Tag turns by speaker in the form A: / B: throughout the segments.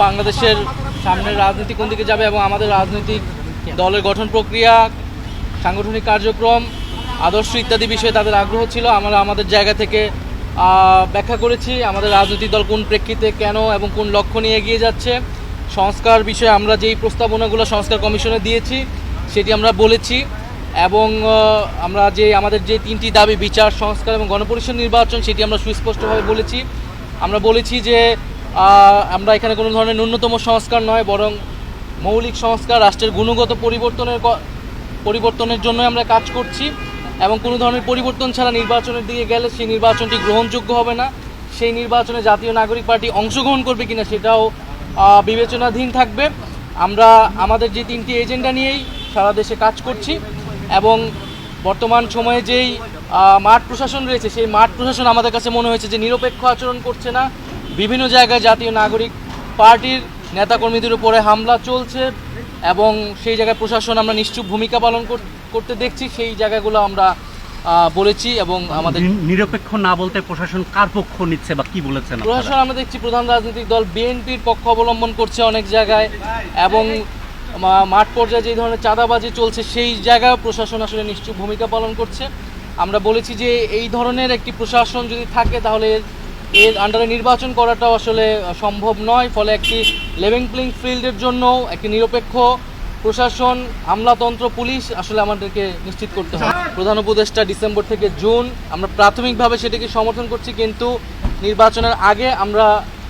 A: বাংলাদেশের সামনের রাজনীতি কোন দিকে যাবে এবং আমাদের রাজনৈতিক দলের গঠন প্রক্রিয়া, সাংগঠনিক কার্যক্রম, আদর্শ ইত্যাদি বিষয়ে তাদের আগ্রহ ছিল। আমরা আমাদের জায়গা থেকে ব্যাখ্যা করেছি আমাদের রাজনৈতিক দল কোন প্রেক্ষিতে, কেন এবং কোন লক্ষ্য নিয়ে এগিয়ে যাচ্ছে। সংস্কার বিষয়ে আমরা যেই প্রস্তাবনাগুলো সংস্কার কমিশনে দিয়েছি সেটি আমরা বলেছি এবং আমরা আমাদের যে তিনটি দাবি, বিচার, সংস্কার এবং গণপরিষদ নির্বাচন, সেটি আমরা সুস্পষ্টভাবে বলেছি। আমরা বলেছি যে আমরা এখানে কোনো ধরনের ন্যূনতম সংস্কার নয়, বরং মৌলিক সংস্কার, রাষ্ট্রের গুণগত পরিবর্তনের জন্য আমরা কাজ করছি এবং কোনো ধরনের পরিবর্তন ছাড়া নির্বাচনের দিকে গেলে সেই নির্বাচনটি গ্রহণযোগ্য হবে না। সেই নির্বাচনে জাতীয় নাগরিক পার্টি অংশগ্রহণ করবে কিনা সেটাও বিবেচনাধীন থাকবে। আমরা আমাদের যে তিনটি এজেন্ডা নিয়েই সারা দেশে কাজ করছি এবং বর্তমান সময়ে যেই মাঠ প্রশাসন রয়েছে সেই মাঠ প্রশাসন আমাদের কাছে মনে হয়েছে যে নিরপেক্ষ আচরণ করছে না। বিভিন্ন জায়গায় জাতীয় নাগরিক পার্টির নেতাকর্মীদের উপরে হামলা চলছে এবং সেই জায়গায় প্রশাসন আমরা নিশ্চুপ ভূমিকা পালন করতে দেখছি। সেই জায়গাগুলো আমরা বলেছি এবং আমাদের
B: নিরপেক্ষ না বলতে প্রশাসন কার পক্ষ নিচ্ছে বা কি বলেছেন?
A: প্রশাসন আমরা দেখছি প্রধান রাজনৈতিক দল বিএনপির পক্ষ অবলম্বন করছে অনেক জায়গায় এবং মাঠ পর্যায়ে যে ধরনের চাঁদাবাজি চলছে সেই জায়গায় প্রশাসন আসলে নিশ্চুপ ভূমিকা পালন করছে। আমরা বলেছি যে এই ধরনের একটি প্রশাসন যদি থাকে তাহলে এর আন্ডারে নির্বাচন করাটাও আসলে সম্ভব নয়। ফলে একটি লেভেল প্লেইং ফিল্ডের জন্য একটি নিরপেক্ষ প্রশাসন, আমলাতন্ত্র, পুলিশ আসলে আমাদেরকে নিশ্চিত করতে হবে। প্রধান উপদেষ্টা ডিসেম্বর থেকে জুন, আমরা প্রাথমিকভাবে সেটাকে সমর্থন করছি, কিন্তু নির্বাচনের আগে আমরা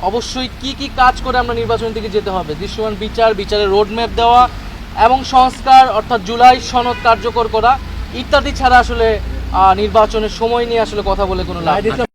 A: অবশ্যই কি কাজ করে আমরা নির্বাচনের দিকে যেতে হবে, দৃশ্যমান বিচারের রোডম্যাপ দেওয়া এবং সংস্কার অর্থাৎ জুলাই সনদ কার্যকর করা ইত্যাদি ছাড়া আসলে নির্বাচনের সময় নিয়ে আসলে কথা বলে কোনো লাভ নেই।